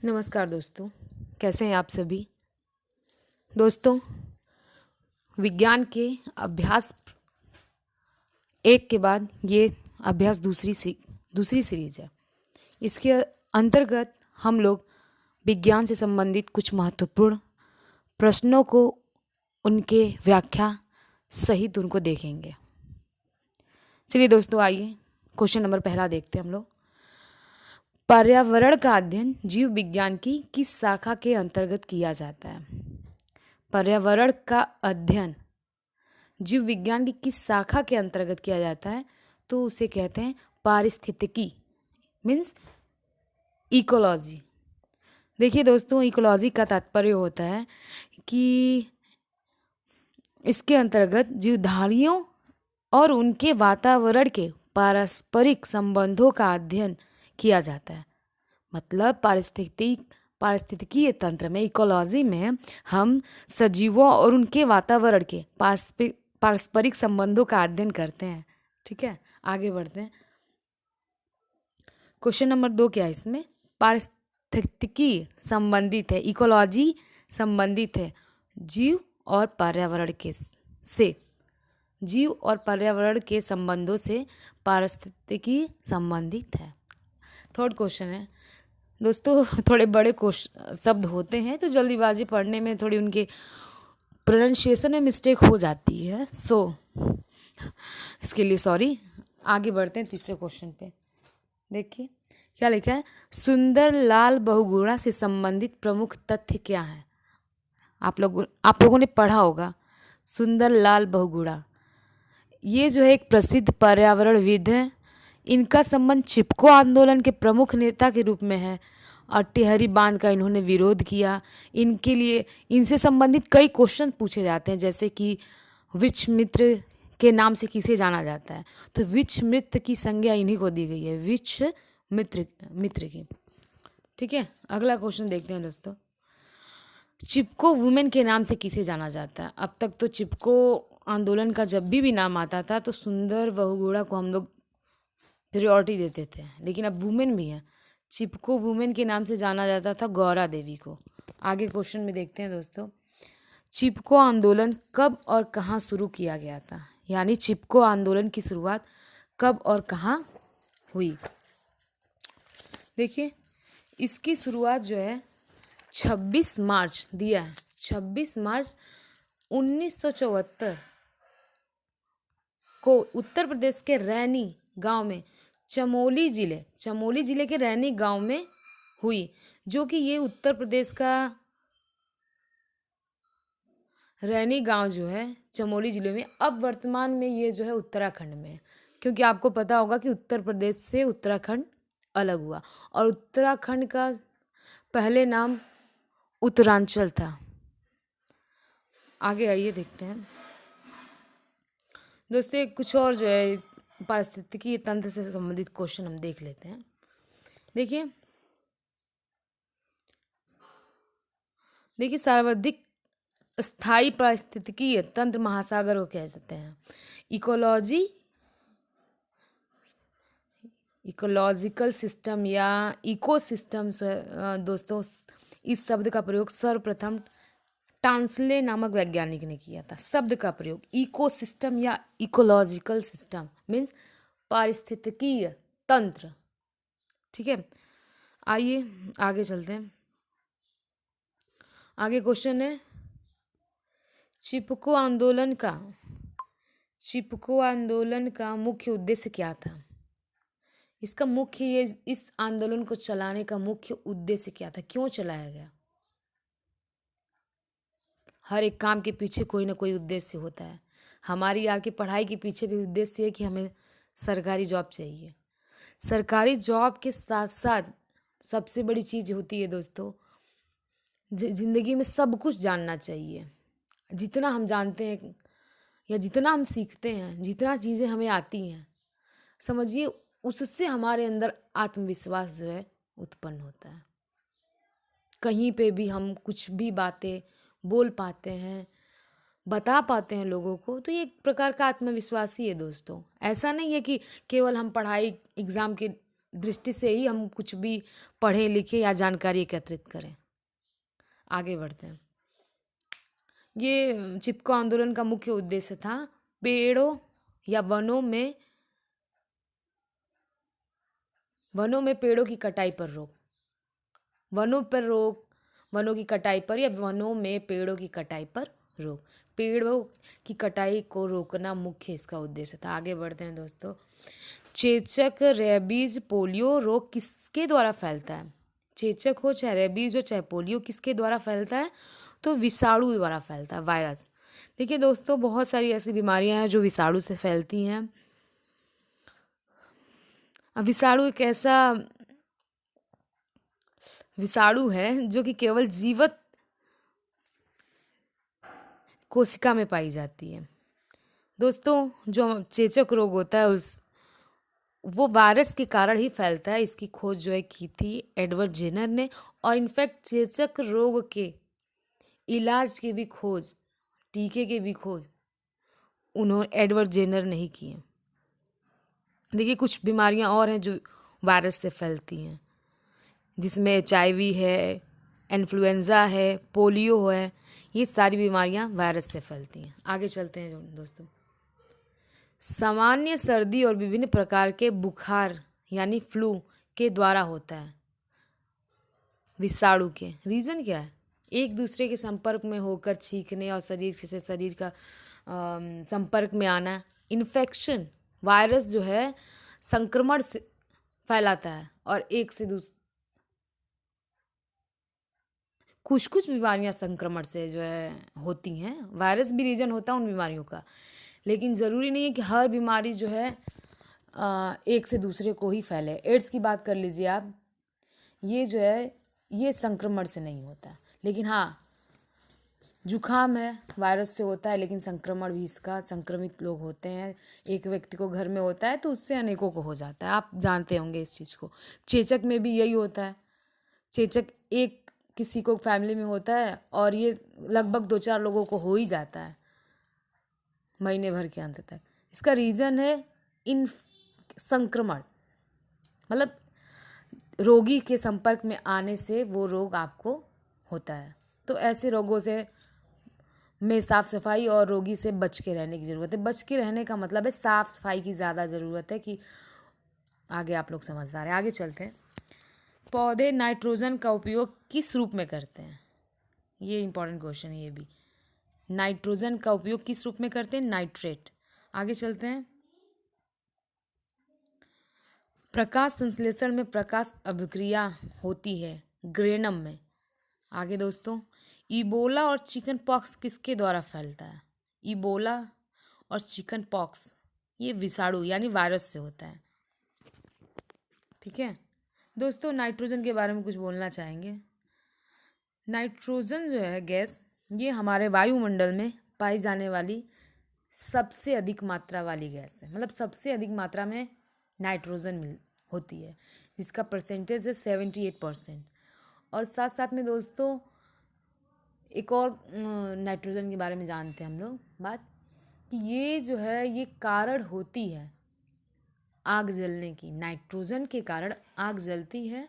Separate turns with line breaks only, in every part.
नमस्कार दोस्तों, कैसे हैं आप सभी। दोस्तों, विज्ञान के अभ्यास एक के बाद ये अभ्यास दूसरी सीरीज है। इसके अंतर्गत हम लोग विज्ञान से संबंधित कुछ महत्वपूर्ण प्रश्नों को उनके व्याख्या सहित उनको देखेंगे। चलिए दोस्तों, आइए क्वेश्चन नंबर पहला देखते हैं हम लोग। पर्यावरण का अध्ययन जीव विज्ञान की किस शाखा के अंतर्गत किया जाता है? पर्यावरण का अध्ययन जीव विज्ञान की किस शाखा के अंतर्गत किया जाता है? तो उसे कहते हैं पारिस्थितिकी, मीन्स इकोलॉजी। देखिए दोस्तों, इकोलॉजी का तात्पर्य होता है कि इसके अंतर्गत जीवधारियों और उनके वातावरण के पारस्परिक संबंधों का अध्ययन किया जाता है। मतलब पारिस्थितिकीय तंत्र में, इकोलॉजी में, हम सजीवों और उनके वातावरण के पारस्परिक संबंधों का अध्ययन करते हैं। ठीक है, आगे बढ़ते हैं। क्वेश्चन नंबर 2 क्या है इसमें? पारिस्थितिकी संबंधित है, इकोलॉजी संबंधित है जीव और पर्यावरण के से जीव और पर्यावरण के संबंधों से पारिस्थितिकी संबंधित है। थर्ड क्वेश्चन है दोस्तों, थोड़े बड़े शब्द होते हैं तो जल्दीबाजी पढ़ने में थोड़ी उनके प्रोनाउंसिएशन में मिस्टेक हो जाती है, इसके लिए सॉरी। आगे बढ़ते हैं तीसरे क्वेश्चन पे। देखिए क्या लिखा है, सुंदर लाल बहुगुणा से संबंधित प्रमुख तथ्य क्या है? आप लोगों ने पढ़ा होगा सुंदर लाल बहुगुणा। ये जो है एक प्रसिद्ध पर्यावरणविद है। इनका संबंध चिपको आंदोलन के प्रमुख नेता के रूप में है और टिहरी बांध का इन्होंने विरोध किया। इनके लिए इनसे संबंधित कई क्वेश्चन पूछे जाते हैं, जैसे कि वृक्ष मित्र के नाम से किसे जाना जाता है? तो वृक्ष मित्र की संज्ञा इन्हीं को दी गई है, वृक्ष मित्र की। ठीक है, अगला क्वेश्चन देखते हैं दोस्तों। चिपको वुमेन के नाम से किसे जाना जाता है? अब तक तो चिपको आंदोलन का जब भी नाम आता था तो सुंदर बहुगुणा को हम लोग प्रायोरिटी देते थे, लेकिन अब वुमेन भी है। चिपको वुमेन के नाम से जाना जाता था गौरा देवी को। आगे क्वेश्चन में देखते हैं दोस्तों, चिपको आंदोलन कब और कहाँ शुरू किया गया था? यानी चिपको आंदोलन की शुरुआत कब और कहाँ हुई? देखिए, इसकी शुरुआत जो है 26 मार्च दिया है, 26 मार्च 1974 को उत्तर प्रदेश के रैनी गांव में, चमोली जिले के रैनी गांव में हुई, जो कि ये उत्तर प्रदेश का रैनी गांव जो है चमोली जिले में, अब वर्तमान में ये जो है उत्तराखंड में है। क्योंकि आपको पता होगा कि उत्तर प्रदेश से उत्तराखंड अलग हुआ और उत्तराखंड का पहले नाम उत्तरांचल था। आगे आइए देखते हैं दोस्तों, कुछ और जो है पारिस्थितिकी तंत्र से संबंधित क्वेश्चन हम देख लेते हैं। देखिए सर्वाधिक स्थायी पारिस्थितिकी तंत्र महासागर को कह सकते हैं। इकोलॉजिकल सिस्टम या इकोसिस्टम्स दोस्तों, इस शब्द का प्रयोग सर्वप्रथम टांसले नामक वैज्ञानिक ने किया था। शब्द का प्रयोग इकोसिस्टम या इकोलॉजिकल सिस्टम मीन्स पारिस्थितिकीय तंत्र। ठीक है, आइए आगे चलते हैं। आगे क्वेश्चन है, चिपको आंदोलन का मुख्य उद्देश्य क्या था? इस आंदोलन को चलाने का मुख्य उद्देश्य क्या था? क्यों चलाया गया? हर एक काम के पीछे कोई ना कोई उद्देश्य होता है। हमारी आगे पढ़ाई के पीछे भी उद्देश्य है कि हमें सरकारी जॉब चाहिए। सरकारी जॉब के साथ साथ सबसे बड़ी चीज़ होती है दोस्तों, ज़िंदगी में सब कुछ जानना चाहिए। जितना हम जानते हैं या जितना हम सीखते हैं, जितना चीज़ें हमें आती हैं, समझिए उससे हमारे अंदर आत्मविश्वास जो है उत्पन्न होता है। कहीं पे भी हम कुछ भी बातें बोल पाते हैं, बता पाते हैं लोगों को, तो ये एक प्रकार का आत्मविश्वास ही है दोस्तों। ऐसा नहीं है कि केवल हम पढ़ाई एग्ज़ाम के दृष्टि से ही हम कुछ भी पढ़ें लिखें या जानकारी एकत्रित करें। आगे बढ़ते हैं। ये चिपको आंदोलन का मुख्य उद्देश्य था पेड़ों या वनों में पेड़ों की कटाई पर रोक। वनों पर रोक, वनों की कटाई पर या वनों में पेड़ों की कटाई पर रोक। पेड़ों की कटाई को रोकना मुख्य इसका उद्देश्य था। आगे बढ़ते हैं दोस्तों। चेचक, रेबीज, पोलियो रोग किसके द्वारा फैलता है? चेचक हो चाहे रेबीज हो चाहे पोलियो, किसके द्वारा फैलता है? तो विषाणु द्वारा फैलता है, वायरस। देखिए दोस्तों, बहुत सारी ऐसी बीमारियां हैं जो विषाणु से फैलती हैं। अब विषाणु एक ऐसा विषाणु है जो कि केवल जीवित कोशिका में पाई जाती है। दोस्तों, जो चेचक रोग होता है वो वायरस के कारण ही फैलता है। इसकी खोज जो है की थी एडवर्ड जेनर ने। और इनफैक्ट चेचक रोग के इलाज की भी खोज, टीके की भी खोज उन्होंने एडवर्ड जेनर ने ही की है। देखिए, कुछ बीमारियां और हैं जो वायरस से फैलती हैं, जिसमें HIV है, इन्फ्लुएंज़ा है, पोलियो है। ये सारी बीमारियां वायरस से फैलती हैं। आगे चलते हैं दोस्तों। सामान्य सर्दी और विभिन्न प्रकार के बुखार यानी फ्लू के द्वारा होता है। विषाणु के रीज़न क्या है? एक दूसरे के संपर्क में होकर छींकने और शरीर से शरीर का संपर्क में आना। इन्फेक्शन, वायरस जो है संक्रमण से फैलाता है और एक से कुछ बीमारियां संक्रमण से जो है होती हैं। वायरस भी रीजन होता है उन बीमारियों का, लेकिन ज़रूरी नहीं है कि हर बीमारी जो है एक से दूसरे को ही फैले। एड्स की बात कर लीजिए आप, ये जो है ये संक्रमण से नहीं होता, लेकिन हाँ, जुखाम है वायरस से होता है, लेकिन संक्रमण भी इसका, संक्रमित लोग होते हैं, एक व्यक्ति को घर में होता है तो उससे अनेकों को हो जाता है। आप जानते होंगे इस चीज़ को। चेचक में भी यही होता है। चेचक एक किसी को फैमिली में होता है और ये लगभग 2-4 लोगों को हो ही जाता है महीने भर के अंत तक। इसका रीज़न है इन संक्रमण, मतलब रोगी के संपर्क में आने से वो रोग आपको होता है। तो ऐसे रोगों से में साफ़ सफाई और रोगी से बच के रहने की ज़रूरत है। बच के रहने का मतलब है साफ़ सफाई की ज़्यादा ज़रूरत है। कि आगे आप लोग समझदार हैं। आगे चलते हैं। पौधे नाइट्रोजन का उपयोग किस रूप में करते हैं? ये इंपॉर्टेंट क्वेश्चन है। ये भी नाइट्रोजन का उपयोग किस रूप में करते हैं? नाइट्रेट। आगे चलते हैं। प्रकाश संश्लेषण में प्रकाश अभिक्रिया होती है ग्रेनम में। आगे दोस्तों, इबोला और चिकन पॉक्स किसके द्वारा फैलता है? इबोला और चिकन पॉक्स ये विषाणु यानी वायरस से होता है। ठीक है दोस्तों, नाइट्रोजन के बारे में कुछ बोलना चाहेंगे। नाइट्रोजन जो है गैस, ये हमारे वायुमंडल में पाई जाने वाली सबसे अधिक मात्रा वाली गैस है। मतलब सबसे अधिक मात्रा में नाइट्रोजन होती है, जिसका परसेंटेज है 78%। और साथ साथ में दोस्तों एक और नाइट्रोजन के बारे में जानते हैं हम लोग बात, कि ये जो है ये कारण होती है आग जलने की। नाइट्रोजन के कारण आग जलती है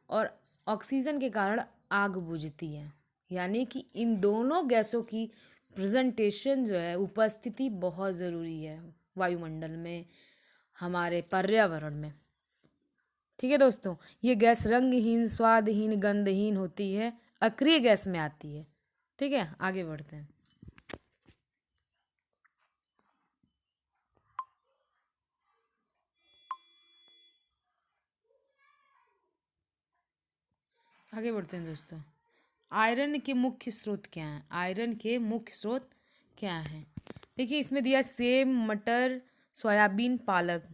और ऑक्सीजन के कारण आग बुझती है। यानी कि इन दोनों गैसों की प्रेजेंटेशन जो है, उपस्थिति बहुत ज़रूरी है वायुमंडल में, हमारे पर्यावरण में। ठीक है दोस्तों, ये गैस रंगहीन, स्वादहीन, गंधहीन होती है, अक्रिय गैस में आती है। ठीक है, आगे बढ़ते हैं। आगे बढ़ते हैं दोस्तों। आयरन के मुख्य स्रोत क्या हैं? आयरन के मुख्य स्रोत क्या हैं? देखिए, इसमें दिया सेब, मटर, सोयाबीन, पालक।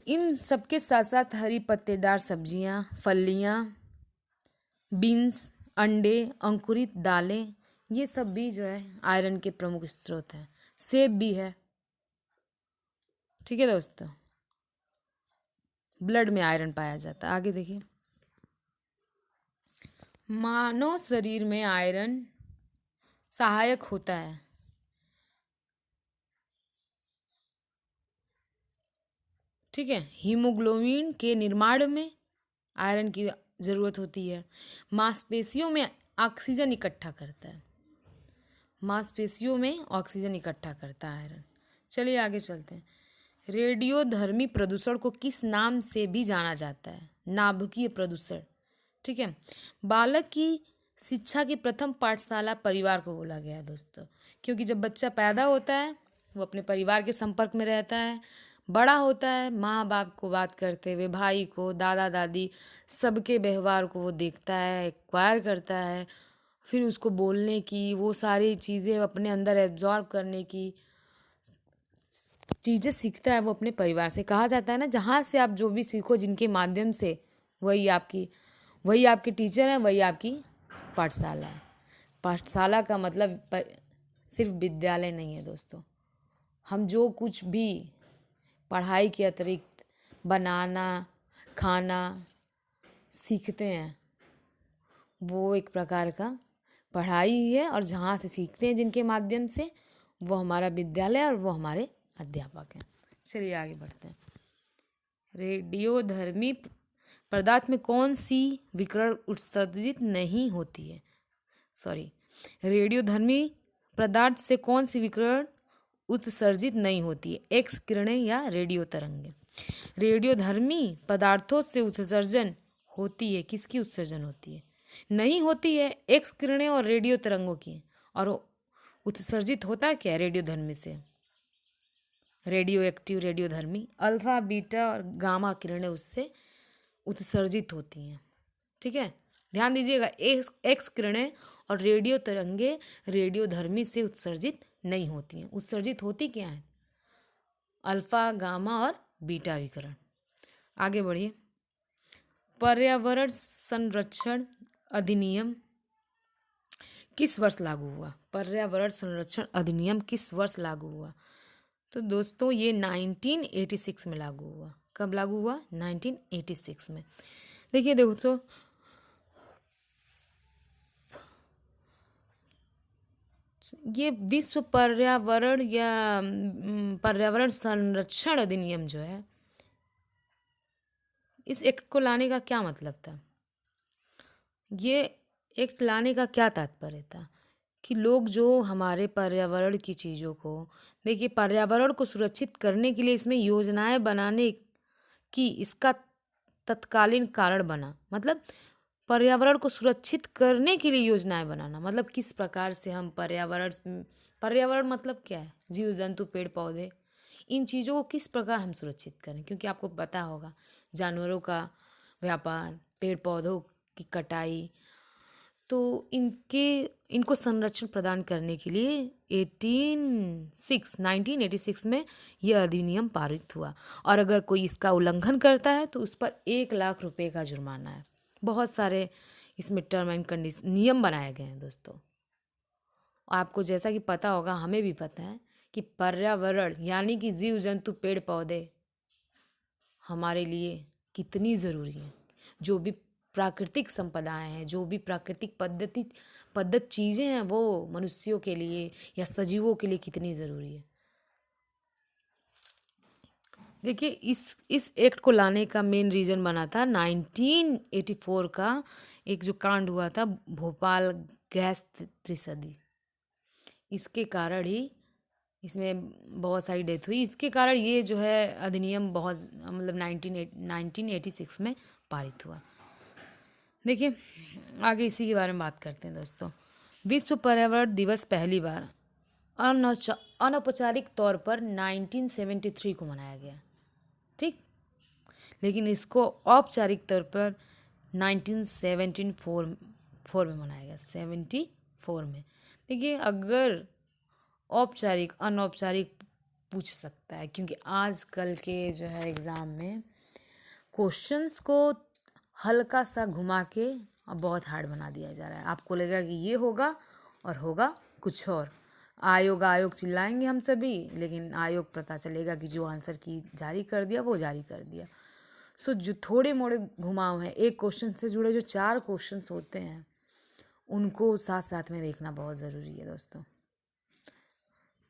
इन सबके साथ साथ हरी पत्तेदार सब्जियां, फलियां, बीन्स, अंडे, अंकुरित दालें, ये सब भी जो है आयरन के प्रमुख स्रोत हैं। सेब भी है। ठीक है दोस्तों, ब्लड में आयरन पाया जाता है। आगे देखिए, मानव शरीर में आयरन सहायक होता है। ठीक है। हीमोग्लोबिन के निर्माण में आयरन की ज़रूरत होती है। मांसपेशियों में ऑक्सीजन इकट्ठा करता है, मांसपेशियों में ऑक्सीजन इकट्ठा करता है आयरन। चलिए आगे चलते हैं। रेडियोधर्मी प्रदूषण को किस नाम से भी जाना जाता है? नाभिकीय प्रदूषण। ठीक है। बालक की शिक्षा की प्रथम पाठशाला परिवार को बोला गया है दोस्तों, क्योंकि जब बच्चा पैदा होता है वो अपने परिवार के संपर्क में रहता है, बड़ा होता है माँ बाप को बात करते हुए, भाई को, दादा दादी, सबके व्यवहार को वो देखता है, एक्वायर करता है, फिर उसको बोलने की, वो सारी चीज़ें अपने अंदर एब्जॉर्ब करने की चीज़ें सीखता है वो अपने परिवार से। कहा जाता है ना, जहाँ से आप जो भी सीखो, जिनके माध्यम से, वही आपके टीचर हैं, वही आपकी पाठशाला है। पाठशाला का मतलब सिर्फ विद्यालय नहीं है दोस्तों। हम जो कुछ भी पढ़ाई के अतिरिक्त बनाना, खाना सीखते हैं, वो एक प्रकार का पढ़ाई ही है, और जहाँ से सीखते हैं जिनके माध्यम से, वो हमारा विद्यालय और वो हमारे अध्यापक हैं। चलिए आगे बढ़ते हैं। रेडियोधर्मी पदार्थ में कौन सी विकिरण उत्सर्जित नहीं होती है? रेडियोधर्मी पदार्थ से कौन सी विकिरण उत्सर्जित नहीं होती है? एक्स किरणें या रेडियो तरंगें। रेडियोधर्मी पदार्थों से उत्सर्जन होती है, किसकी उत्सर्जन होती है? नहीं होती है, एक्स किरणें और रेडियो तरंगों की। और उत्सर्जित होता क्या है रेडियोधर्मी से? रेडियो एक्टिव रेडियोधर्मी अल्फा, बीटा और गामा किरणें उससे उत्सर्जित होती हैं। ठीक है, ध्यान दीजिएगा, एक्स किरणें और रेडियो तरंगे रेडियोधर्मी से उत्सर्जित नहीं होती हैं। उत्सर्जित होती क्या है? अल्फा, गामा और बीटा विकिरण। आगे बढ़िए। पर्यावरण संरक्षण अधिनियम किस वर्ष लागू हुआ? पर्यावरण संरक्षण अधिनियम किस वर्ष लागू हुआ? तो दोस्तों ये 1986 में लागू हुआ। कब लागू हुआ? 1986 में। देखिए दोस्तों, ये विश्व पर्यावरण या पर्यावरण संरक्षण अधिनियम जो है, इस एक्ट को लाने का क्या मतलब था? ये एक्ट लाने का क्या तात्पर्य था? कि लोग जो हमारे पर्यावरण की चीज़ों को, देखिए पर्यावरण को सुरक्षित करने के लिए इसमें योजनाएं बनाने की इसका तत्कालीन कारण बना। मतलब पर्यावरण को सुरक्षित करने के लिए योजनाएं बनाना, मतलब किस प्रकार से हम पर्यावरण मतलब क्या है? जीव जंतु, पेड़ पौधे, इन चीज़ों को किस प्रकार हम सुरक्षित करें। क्योंकि आपको पता होगा जानवरों का व्यापार, पेड़ पौधों की कटाई, तो इनको संरक्षण प्रदान करने के लिए 1986 में यह अधिनियम पारित हुआ। और अगर कोई इसका उल्लंघन करता है तो उस पर 1 लाख रुपए का जुर्माना है। बहुत सारे इसमें टर्म एंड कंडीशन, नियम बनाए गए हैं दोस्तों। आपको जैसा कि पता होगा, हमें भी पता है कि पर्यावरण यानी कि जीव जंतु, पेड़ पौधे हमारे लिए कितनी ज़रूरी है। जो भी प्राकृतिक संपदाएं हैं, जो भी प्राकृतिक पद्धत चीज़ें हैं, वो मनुष्यों के लिए या सजीवों के लिए कितनी ज़रूरी है। देखिए इस एक्ट को लाने का मेन रीज़न बना था 1984 का एक जो कांड हुआ था, भोपाल गैस त्रिशदी। इसके कारण ही इसमें बहुत सारी डेथ हुई। इसके कारण ये जो है अधिनियम बहुत मतलब 1986 में पारित हुआ। देखिए आगे इसी के बारे में बात करते हैं दोस्तों। विश्व पर्यावरण दिवस पहली बार अनौपचारिक तौर पर 1973 को मनाया गया। ठीक, लेकिन इसको औपचारिक तौर पर 1974 में मनाया गया। 74 में। देखिए अगर औपचारिक अनौपचारिक पूछ सकता है, क्योंकि आजकल के जो है एग्ज़ाम में क्वेश्चंस को हल्का सा घुमा के अब बहुत हार्ड बना दिया जा रहा है। आपको लगेगा कि ये होगा और होगा कुछ और। आयोग चिल्लाएंगे हम सभी, लेकिन आयोग पता चलेगा कि जो आंसर की जारी कर दिया वो जारी कर दिया। सो जो थोड़े मोड़े घुमाव हैं, एक क्वेश्चन से जुड़े जो 4 क्वेश्चंस होते हैं, उनको साथ साथ में देखना बहुत ज़रूरी है दोस्तों।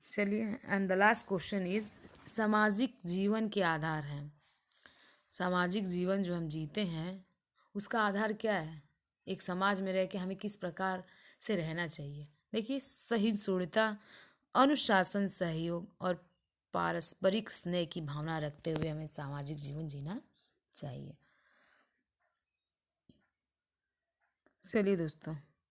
चलिए, and the last question is, सामाजिक जीवन के आधार हैं। सामाजिक जीवन जो हम जीते हैं उसका आधार क्या है? एक समाज में रह के हमें किस प्रकार से रहना चाहिए? देखिए, सहिष्णुता, अनुशासन, सहयोग और पारस्परिक स्नेह की भावना रखते हुए हमें सामाजिक जीवन जीना चाहिए। चलिए दोस्तों,